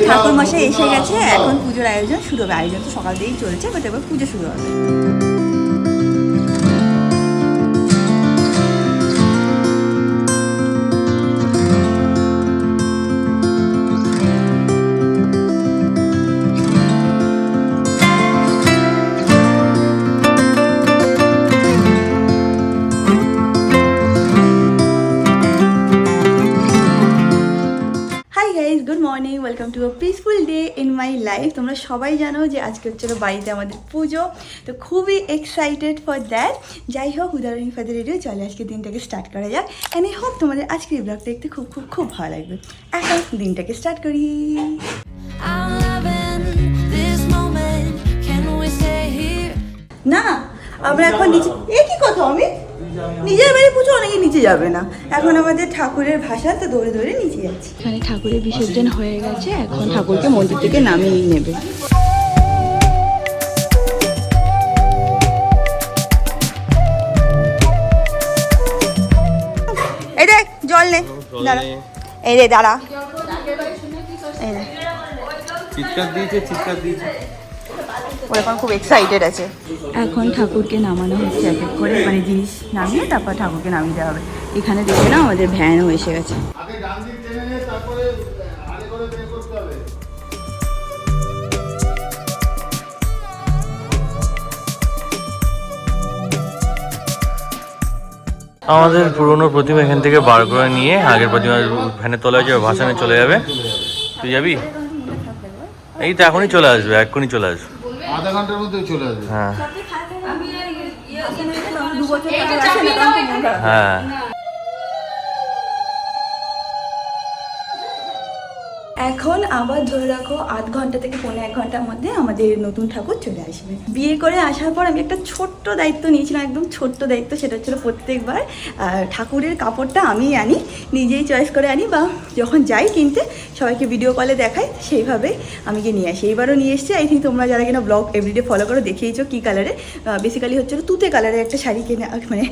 ঠাকুর মশাই এসে গেছে, এখন পুজোর আয়োজন শুরু হবে। আয়োজন তো সকাল থেকেই চলছে, বাট এবার পুজো শুরু হবে। Good morning, welcome to a peaceful day in my life. তোমরা সবাই জানো যে আজকে হচ্ছিল বাড়িতে আমাদের পুজো, তো খুবই এক্সাইটেড ফর দ্যাট। যাই হোক, উদাহরণ ফাদার রেডিও চলে আজকে দিনটাকে স্টার্ট করা যাক। অ্যান্ড আই হোপ তোমাদের আজকের এই ব্লগটা দেখতে খুব খুব খুব ভালো লাগবে। এখন দিনটাকে স্টার্ট করি। না আমরা এখন নিচে, এ কি কথা আমি নিজের বাড়ি পুজো, অনেকে নিচে যাবে না। এখন আমাদের ঠাকুরের ভাষা, তো দৌড়ে দৌড়ে নিচে যাচ্ছি। এখানে ঠাকুরের বিসর্জন হয়ে গেছে, এখন ঠাকুরকে মন্দির থেকে নামিয়ে নেবে। এই দেখ জল নে, দাঁড়া, এই রে দাঁড়া, এই রে চিৎকার দিয়েছে, চিৎকার দিয়েছে। ওরা এখন খুব এক্সাইটেড আছে। এখন ঠাকুরকে নামানো হচ্ছে এক এক করে, মানে জিনিস নামিয়ে তারপর ঠাকুরকে নামিয়ে দেওয়া হবে। এখানে দেখে না আমাদের ভ্যানও এসে গেছে। আমাদের পুরনো প্রতিমা এখান থেকে বার করে নিয়ে আগের প্রতিমা ভ্যানে তোলা যাবে, ভাসানে চলে যাবে। তুই যাবি? এই তো এখনই চলে আসবে, এক্ষুনি চলে আসবে, আধা ঘন্টার মধ্যে চলে আসবে। হ্যাঁ হ্যাঁ। এখন আবার ধরে রাখো আধ ঘন্টা থেকে 1.5 ঘন্টার মধ্যে আমাদের নতুন ঠাকুর চলে আসবে। বিয়ে করে আসার পর আমি একটা ছোট্ট দায়িত্ব নিয়েছিলাম, একদম ছোট্ট দায়িত্ব। সেটা হচ্ছিল প্রত্যেকবার ঠাকুরের কাপড়টা আমিই আনি, নিজেই চয়েস করে আনি, বা যখন যাই কিনতে সবাইকে ভিডিও কলে দেখাই, সেইভাবে আমি গিয়ে নিয়ে আসি। এইবারও নিয়ে এসেছি। আই থিঙ্ক তোমরা যারা কিনা ব্লগ এভরিডে ফলো করো দেখিয়েছো কী কালারে, বেসিক্যালি হচ্ছিল তুতে কালারের একটা শাড়ি কিনে মানে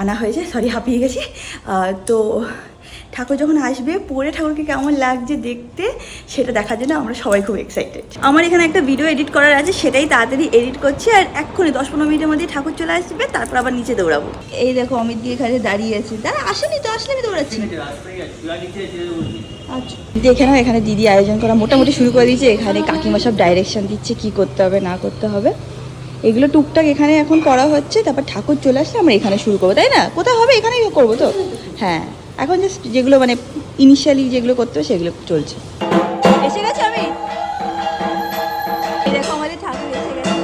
আনা হয়েছে। সরি, হাঁপিয়ে গেছি। তো ঠাকুর যখন আসবে, পরে ঠাকুরকে কেমন লাগছে দেখতে সেটা দেখার জন্য আমরা সবাই খুব এক্সাইটেড। আমার এখানে একটা ভিডিও এডিট করার আছে, সেটাই তাড়াতাড়ি এডিট করছি। আর এক্ষুনি 10-15 মিনিটের মধ্যে ঠাকুর চলে আসবে, তারপর আবার নিচে দৌড়াবো। এই দেখো অমিত দিয়ে এখানে দাঁড়িয়ে আছে। দাঁড়া, আসেনি তো, আসলে আমি দৌড়াচ্ছি। আচ্ছা, দেখে নাও এখানে দিদি আয়োজন করা মোটামুটি শুরু করে দিয়েছে। এখানে কাকিমা সব ডাইরেকশন দিচ্ছে কি করতে হবে না করতে হবে। এগুলো টুকটাক এখানে এখন করা হচ্ছে, তারপর ঠাকুর চলে আসলে আমরা এখানে শুরু করবো, তাই না? কোথাও হবে, এখানেই করবো তো। হ্যাঁ, এখন জাস্ট যেগুলো মানে ইনিশিয়ালি যেগুলো করতে হবে সেগুলো চলছে। এসে গেছে আমি, এই দেখো আমাদের ঠাকুর এসে গেছে।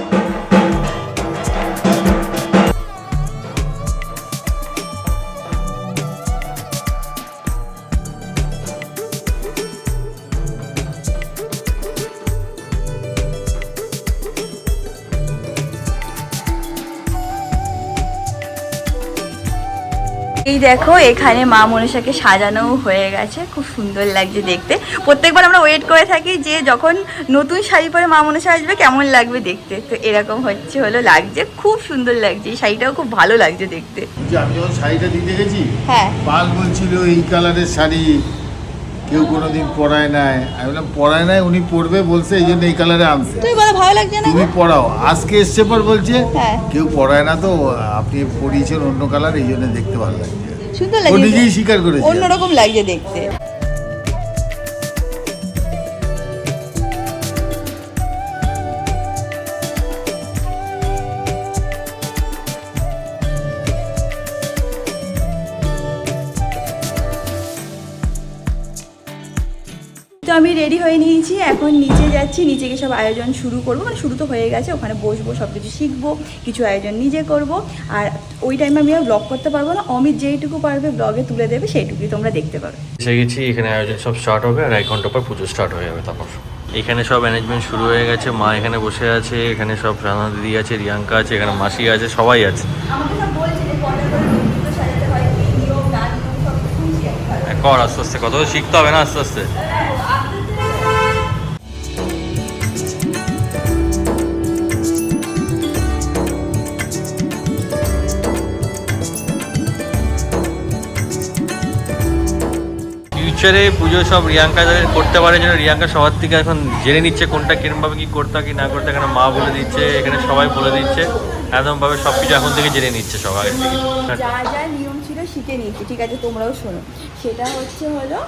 এই দেখো এখানে মা মনসাকে সাজানো হয়ে গেছে, খুব সুন্দর লাগছে দেখতে। প্রত্যেকবার আমরা ওয়েট করে থাকি যে যখন নতুন শাড়ি পরে মা মনসা আসবে কেমন লাগবে দেখতে। তো এরকম হলো লাগছে, খুব সুন্দর লাগছে। এই শাড়িটাও খুব ভালো লাগছে দেখতে। আমি যখন শাড়িটা দিতে গেছি, হ্যাঁ, পাল বলছিল এই কালারের শাড়ি কেউ কোনোদিন পরায় নাই। আমি বললাম পরায় নাই, উনি পরবে বলছে, এই জন্য এই কালারে আনছে। তুই বলো ভালো লাগছে না? তুমি পরাও। আজকে এসছে পর বলছে হ্যাঁ, কেউ পরায় না, তো আপনি পরিয়েছেন অন্য কালার, এই জন্য দেখতে ভালো লাগছে। সুন্দর ও লাগছে, নিজেই স্বীকার করেছে অন্যরকম লাগছে দেখতে। তো আমি রেডি হয়ে নিয়েছি, এখন নিচে যাচ্ছি। নিচে গিয়ে সব আয়োজন শুরু করবো, মানে শুরু তো হয়ে গেছে। ওখানে বসবো, সব কিছু শিখবো, কিছু আয়োজন নিজে করব। আর ওই টাইমে আমি আর ব্লগ করতে পারবো না, অমিত যেইটুকু পারবে ব্লগে তুলে দেবে, সেইটুকুই তোমরা দেখতে পারো। এসে গেছি, এখানে আয়োজন সব স্টার্ট হবে আর 1 ঘন্টা পর পুজো স্টার্ট হয়ে যাবে। তারপর এখানে সব ম্যানেজমেন্ট শুরু হয়ে গেছে। মা এখানে বসে আছে, এখানে সব রানা দিদি আছে, রিয়াঙ্কা আছে, এখানে মাসি আছে, সবাই আছে। কর আস্তে আস্তে, কত শিখতে হবে না আস্তে আস্তে। ফিউচারে পুজো সব রিয়াঙ্কা যাদের করতে পারে যেন রিয়াঙ্কা সবার থেকে এখন জেনে নিচ্ছে কোনটা কিরমভাবে কি করতে হয় কি না করতে, এখানে মা বলে দিচ্ছে, এখানে সবাই বলে দিচ্ছে, একদমভাবে সব কিছু এখন থেকে জেনে নিচ্ছে সব আগে থেকে। যা যা নিয়ম ছিল শিখে নিয়েছি, ঠিক আছে তোমরাও শোনো। সেটা হলো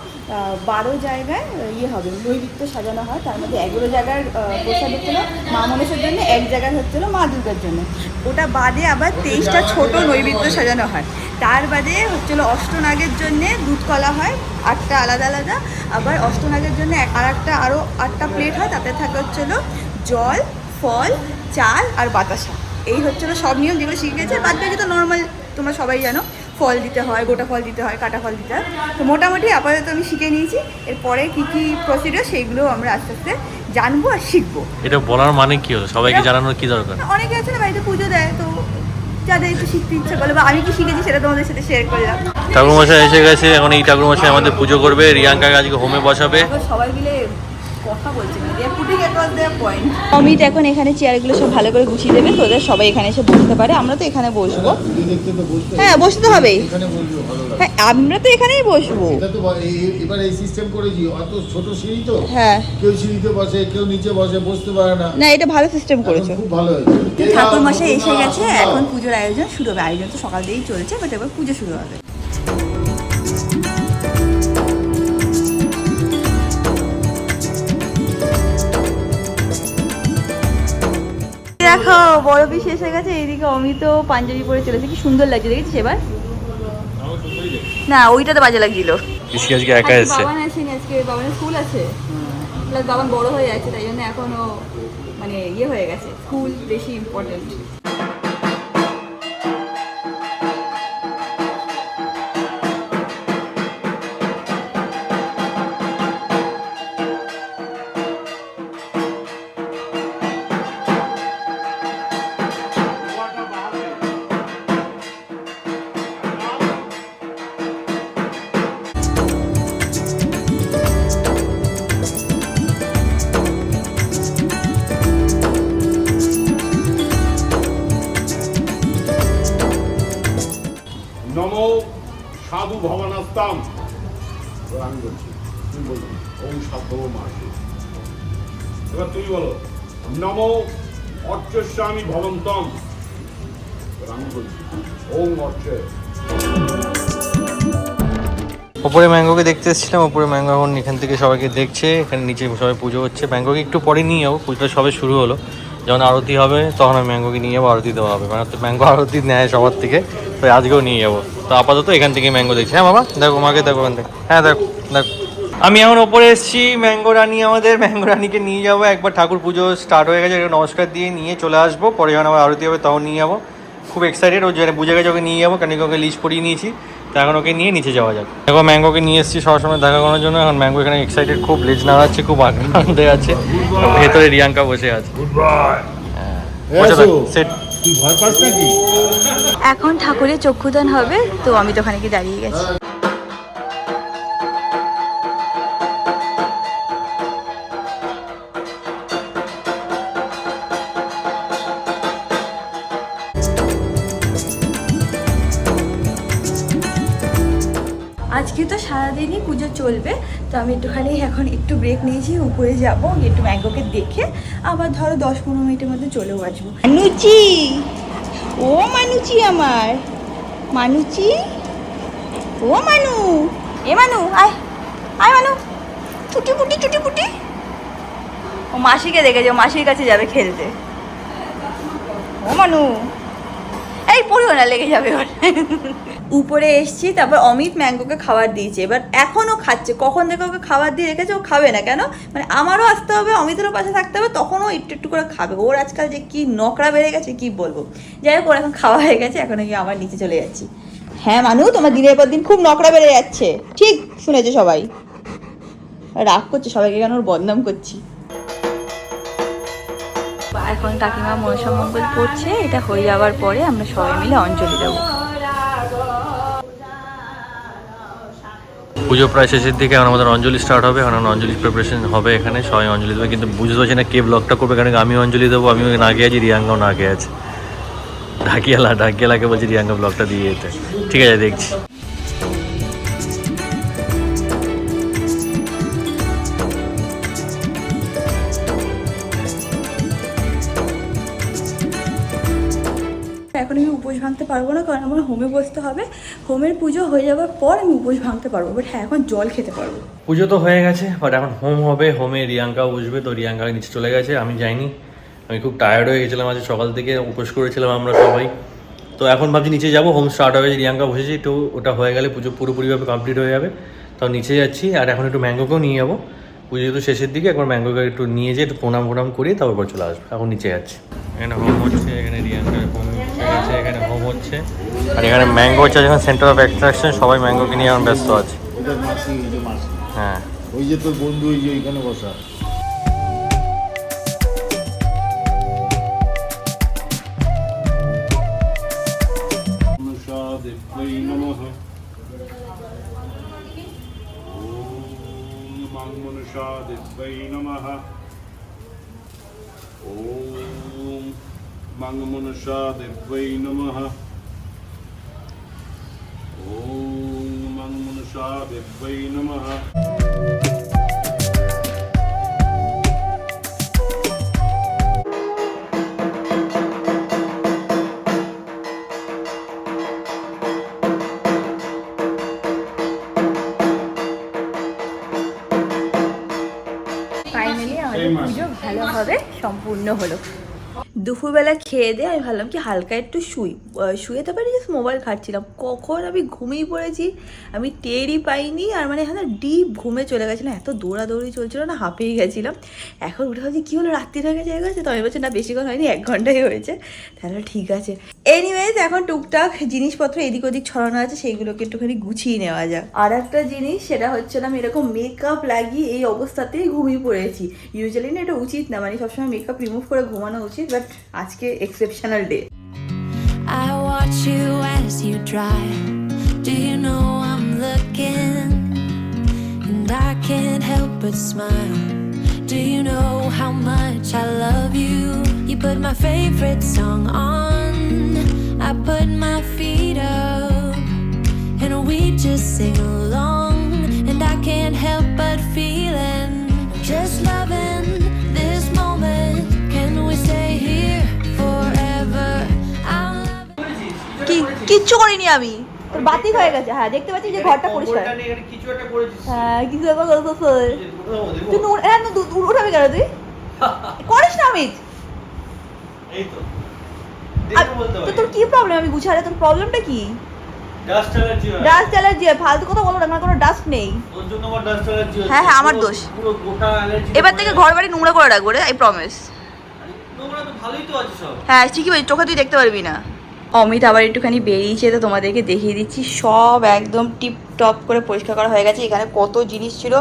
12 জায়গায় হবে নৈবেদ্য সাজানো হয়, তার মধ্যে 11 জায়গার প্রসাদ হচ্ছিলো মা মনসার জন্য, 1 জায়গার হচ্ছিলো মা দুর্গার জন্য। ওটা বাদে আবার 23টা ছোট নৈবেদ্য সাজানো হয়। তার বাদে হচ্ছিলো অষ্টনাগের জন্যে দুধ কলা হয় 8টা আলাদা আলাদা, আবার অষ্টনাগের জন্য আরও 8টা প্লেট হয়, তাতে থাকে হচ্ছিলো জল, ফল, চাল আর বাতাসা। এই হচ্ছিলো সব নিয়ম যেগুলো শিখে গেছে। বাদ বাকি তো নর্মাল তোমরা সবাই জানো, ফল দিতে হয়, গোটা ফল দিতে হয়, কাটা ফল দিতে হয়। তো মোটামুটি আপাতত আমি শিখে নিয়েছি। এরপরে কী কী প্রসিডিওর সেইগুলো আমরা আস্তে আস্তে জানবো আর শিখবো। এটা বলার মানে কি হলো, সবাইকে জানানোর কি দরকার? অনেকে আছে না বাড়িতে পুজো দেয়, তো যাদের একটু শিখতে ইচ্ছা করলো বা আমি কি শিখেছি সেটা তোমাদের সাথে শেয়ার করলাম। ঠাকুরমশাই এসে গেছে, এখন এই ঠাকুরমশাই আমাদের পুজো করবে, রিয়াঙ্কাকে আজকে হোমে বসাবে। সবাই মিলে কথা বলছে, অমিত এখন এখানে চেয়ারগুলো সব ভালো করে গুছিয়ে দেবে, তোদের সবাই এখানে এসে বসতে পারে। আমরা তো এখানে বসবো, হ্যাঁ বসতে হবে, হ্যাঁ আমরা তো এখানেই বসবো। এবার এই সিস্টেম করেছি, অত ছোট সিঁড়ি তো, হ্যাঁ কেউ সিঁড়িতে বসে, কেউ নিচে বসে, বসতে পারে না। না এটা ভালো সিস্টেম করেছো, খুব ভালো হয়েছে। ঠাকুর মশাই এসে গেছে, এখন পুজোর আয়োজন শুরু হবে। আয়োজন তো সকাল দিয়েই চলেছে, বাট এবার পুজো শুরু হবে। দেখো বড় পিসি এসে গেছে, এইদিকে অমিত পাঞ্জাবি পরে চলেছে, কি সুন্দর লাগছে দেখেছিস এবার? না ওইটাতে বাজে লাগছিল। পিসি আজকে একা এসেছে। বাবান আসেনি আজকে, বাবানের স্কুল আছে, প্লাস বাবান বড় হয়ে যাচ্ছে, তাই জন্য এখনো মানে হয়ে গেছে, স্কুল বেশি ইম্পর্টেন্ট। নমো সাধু ভবানাস্তাম। আমি বলছি, তুমি বলো ওম সাধু মাসি। এবার তুমি বলো নমো অর্চস্বামী ভবন্তম। আমি বলছি ওম অর্চে। ওপরে ম্যাঙ্গোকে দেখতে এসেছিলাম, ওপরে ম্যাঙ্গো এখন এখান থেকে সবাইকে দেখছে, এখানে নিচে সবাই পুজো হচ্ছে। ম্যাঙ্গোকে একটু পরে নিয়ে যাবো, পুজোটা সবে শুরু হলো, যখন আরতি হবে তখন আমি ম্যাঙ্গোকে নিয়ে যাবো, আরতি দেওয়া হবে, মানে তো ম্যাঙ্গো আরতি নেয় সবার থেকে, তো আজকেও নিয়ে যাবো। তো আপাতত এখান থেকে ম্যাঙ্গো দেখছি। হ্যাঁ বাবা দেখো, মাকে দেখো ওখান থেকে, হ্যাঁ দেখো দেখো। আমি এখন ওপরে এসেছি, ম্যাঙ্গো রানী আমাদের, ম্যাঙ্গো রানীকে নিয়ে যাবো। একবার ঠাকুর পুজো স্টার্ট হয়ে গেছে, নমস্কার দিয়ে নিয়ে চলে আসবো, পরে যখন আবার আরতি হবে তখন নিয়ে যাবো। খুব এক্সাইটেড, ও যেন বুঝে গেছে ওকে নিয়ে যাবো, কারণ ওকে লিস্ট পরিয়ে নিয়েছি, তো এখন ওকে নিয়ে নিচে যাওয়া যাক। দেখো ম্যাঙ্গোকে নিয়ে এসেছি সবসময় দেখা করার জন্য, এখন ম্যাঙ্গো এখানে এক্সাইটেড, খুব লেজ নাড়াচ্ছে, খুব আনন্দে আছে। ভেতরে রিয়াঙ্কা বসে আছে। সেট তুই ভয় পাস নাকি? এখন ঠাকুরের চক্ষুদান হবে, তো আমি তো ওখানে গিয়ে দাঁড়িয়ে গেছি। আজকে তো সারাদিনই পুজো চলবে, তো আমি একটুখানি এখন একটু ব্রেক নিয়েছি, উপরে যাব, একটু ম্যাঙ্গোকে দেখে আবার ধরো 10-15 মিনিটের মধ্যে চলেও আসবো। মানুচি, ও মানুচি আমার মানুচি, ও মানু, এ মানু আয় আয় মানু, ছুটি পুটি ছুটি পুটি। ও মাসিকে দেখেছে, ও মাসির কাছে যাবে খেলতে। ও মানু এই পড়িও না, লেগে যাবে ওর। উপরে এসছি, তারপর অমিত ম্যাঙ্গোকে খাবার দিয়েছে, এবার এখনও খাচ্ছে। কখন থেকে ওকে খাবার দিয়ে রেখেছে, ও খাবে না কেন, মানে আমারও আসতে হবে, অমিতেরও পাশে থাকতে হবে, তখনও একটু একটু করে খাবে। ওর আজকাল যে কি নকরা বেড়ে গেছে কি বলবো। যাই হোক, ওর এখন খাওয়া হয়ে গেছে, এখন গিয়ে আবার নিচে চলে যাচ্ছি। হ্যাঁ মানু, তোমার দিনের পর দিন খুব নকরা বেড়ে যাচ্ছে, ঠিক শুনেছে সবাই, রাগ করছে সবাইকে, কেন ওর বদনাম করছি। এখন কাকিমা মনসা মঙ্গল পড়ছে, এটা হয়ে যাওয়ার পরে আমরা সবাই মিলে অঞ্জলি দেবো। পুজো প্রায় শেষের দিকে, এখন আমাদের অঞ্জলি স্টার্ট হবে, এখন অঞ্জলি প্রিপারেশন হবে, এখানে সবাই অঞ্জলি দেবে, কিন্তু বুঝতে পারছি না কে ব্লগটা করবে, কারণ আমি অঞ্জলি দেবো, আমি না গিয়ে আছি, রিয়াঙ্গাও না গিয়ে আছে। ঢাকিয়ালাকে বলছি রিয়াঙ্গা ব্লগটা দিয়ে যেতে, ঠিক আছে দেখছি। এখন আমি উপোস ভাঙতে পারবো না, কারণ আমার হোমে বসতে হবে। হোমের পুজো হয়ে যাওয়ার পর আমি উপোস ভাঙতে পারবো, বাট হ্যাঁ এখন জল খেতে পারবো। পুজো তো হয়ে গেছে, বাট এখন হোম হবে। হোমে রিয়াঙ্কাও বসবে, তো রিয়াঙ্কা নিচে চলে গেছে, আমি যাইনি। আমি খুব টায়ার্ড হয়ে গেছিলাম, আজ সকাল থেকে উপোস করেছিলাম আমরা সবাই। তো এখন ভাবছি নিচে যাবো, হোম স্টার্ট হবে, রিয়াঙ্কা বসেছি, তো ওটা হয়ে গেলে পুজো পুরোপুরিভাবে কমপ্লিট হয়ে যাবে। তো নিচে যাচ্ছি, আর এখন একটু ম্যাঙ্গোকেও নিয়ে যাবো। পুজো তো শেষের দিকে, একবার ম্যাঙ্গোকে একটু নিয়ে যেয়ে একটু প্রণাম করি, তারপর চলে আসবো। এখন নিচে যাচ্ছি, এখানে হোম হচ্ছে, এখানে রিয়াঙ্কার হোম আছে, এখানে হোম হচ্ছে, আর এখানে ম্যাঙ্গো হচ্ছে যেখানে সেন্টার অফ অ্যাট্রাকশন, সবাই ম্যাঙ্গোকে নিয়ে এখন ব্যস্ত আছে। ওদের মাসি, ওই যে মাসি, হ্যাঁ ওই যে তোর বন্ধু, ওই যে ওইখানে বসা। মনসাদেব্যৈ নমঃ। ওম মং মনসাদেব্যৈ নমঃ। ওম মং মনসাদেব্যৈ নমঃ। ওম মং মনসাদেব্যৈ নমঃ। ফাইনালি আমাদের পুজো ভালোভাবে সম্পূর্ণ হলো। দুপুরবেলা খেয়ে দিয়ে আমি ভাবলাম কি হালকা একটু শুয়ে তো পারি, জাস্ট মোবাইল ঘাঁটছিলাম, কখন আমি ঘুমিয়ে পড়েছি আমি টেরই পাইনি। আর মানে এখানে ডিপ ঘুমে চলে গেছিলাম, এত দৌড়াদৌড়ি চলছিল না, হাঁপিয়ে গেছিলাম। এখন উঠে ভাবছি কী হলো, রাত্রি হয়ে গেছে। তো আমি বলছি না বেশিক্ষণ হয়নি, 1 ঘন্টাই হয়েছে। তাহলে ঠিক আছে। এনিওয়েজ এখন টুকটাক জিনিসপত্র এদিক ওদিক ছড়ানো আছে, সেইগুলোকে একটুখানি গুছিয়ে নেওয়া যাক। আর একটা জিনিস, সেটা হচ্ছে না আমি এরকম মেকআপ লাগিয়ে এই অবস্থাতেই ঘুমিয়ে পড়েছি। ইউজুয়ালি না এটা উচিত না, মানে সবসময় মেকআপ রিমুভ করে ঘুমানো উচিত, বাট আজকে exceptional day. I watch you as you drive. Do you know I'm looking? And I can't help but smile. Do you know how much I love you? You put my favorite song on. I put my feet up. And we just sing along. And I can't help but feeling. Just loving this moment. Can we stay here forever? I'm loving. কিচ্ছু করিনি আমি, তোর বাতিক হয়ে গেছে। হ্যাঁ দেখতে পাচ্ছি যে ঘরটা পরিষ্কার। কিছু একটা করেছিস। হ্যাঁ কিছু একটা তুই উঠাবি কেন, তুই করিস না আমি। এই তো দেখো বলতে তো তোর কি প্রবলেম আমি গুছালে, তোর প্রবলেমটা কি? ডাস্ট অ্যালার্জি হয়। ডাস্ট অ্যালার্জি হয়, ফালতু কথা বলো না, আমার কোনো ডাস্ট নেই। তোর জন্য আমার ডাস্ট অ্যালার্জি হচ্ছে। হ্যাঁ আমার দোষ। পুরো গোটা অ্যালার্জি। এবার থেকে ঘর বাড়ি নোংরা করে রাখবো রে, আই প্রমিস। নোংরা তো ভালোই তো আছে সব। হ্যাঁ ঠিকই বলছি, চোখে তুই দেখতে পারবি না। অমিত আবার একটুখানি বেরিয়েছে, তো তোমাদেরকে দেখিয়ে দিচ্ছি। সব একদম টিপ টপ করে পরিষ্কার করা হয়ে গেছে। এখানে কত জিনিস ছিল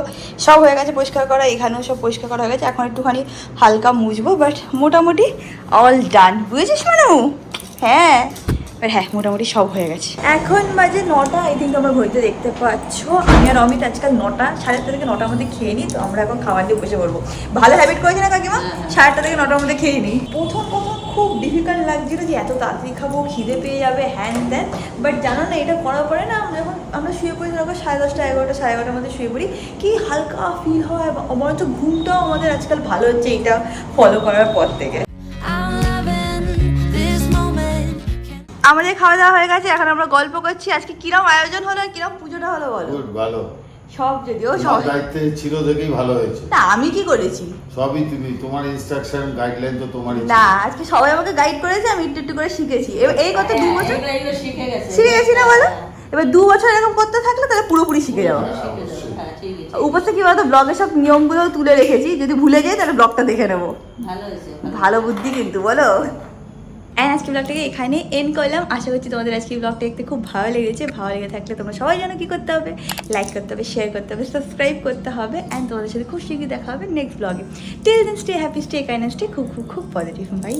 সব হয়ে গেছে পরিষ্কার করা, এখানেও সব পরিষ্কার করা হয়ে গেছে। এখন একটুখানি হালকা মুছবো, বাট মোটামুটি অল ডান, বুঝেছিস মানু? হ্যাঁ হ্যাঁ মোটামুটি সব হয়ে গেছে। এখন বাজে 9টা, আই থিঙ্ক আমার ঘড়িতে দেখতে পাচ্ছ। আমি আর অমিত আজকাল 9টা, 8:30 থেকে 9টার মধ্যে খেয়ে নিই, তো আমরা এখন খাবার দিয়ে বসে পড়বো। ভালো হ্যাবিট করেছি না কাকিমা, 8:30 থেকে 9টার মধ্যে খেয়ে নিই। প্রথম খুব ডিফিকাল্ট লাগছিল যে এত তাড়াতাড়ি খাবো, খিদে পেয়ে যাবে, হ্যান ত্যান। বাট জানো না এটা করার পরে না, যখন আমরা শুয়ে পড়ি তখন 10:30, 11টা, 11:30 মধ্যে শুয়ে পড়ি, কি হালকা ফিল হয়, বরঞ্চ ঘুমটাও আমাদের আজকাল ভালো হচ্ছে এইটা ফলো করার পর থেকে। I'm loving this moment. আমাদের খাওয়া দাওয়া হয়ে গেছে, এখন আমরা গল্প করছি। আজকে কিরম আয়োজন হলো, কিরম পুজোটা হলো বলো? গুড, ভালো। সব যদিও সব দায়িত্বে ছিল দেখেই ভালো হয়েছে। না আমি কি করেছি? সবই তুমি, তোমার ইনস্ট্রাকশন গাইডলাইন তো তোমারই। না আজকে সবাই আমাকে গাইড করেছে, আমি একটু একটু করে শিখেছি। এই কত 2 বছর শিখে গেছি না বলো? এবার 2 বছর এরকম করতে থাকলে তাহলে পুরোপুরি শিখে যাবো। উপর থেকে কি বলতো, ব্লগের সব নিয়মগুলো তুলে রেখেছি, যদি ভুলে যাই তাহলে ব্লগটা দেখে নেবো। ভালো বুদ্ধি কিন্তু বলো। অ্যান্ড আজকে ব্লগটাকে এখানে এন্ড করলাম। আশা করছি তোমাদের আজকে ব্লগটা দেখতে খুব ভালো লেগেছে। ভালো লেগে থাকলে তোমরা সবাই জানো কী করতে হবে, লাইক করতে হবে, শেয়ার করতে হবে, সাবস্ক্রাইব করতে হবে। অ্যান্ড তোমাদের সাথে খুব শীঘ্রই দেখা হবে নেক্সট ব্লগে। Till then stay happy, stay kind, stay খুব খুব খুব পজিটিভ। বাই।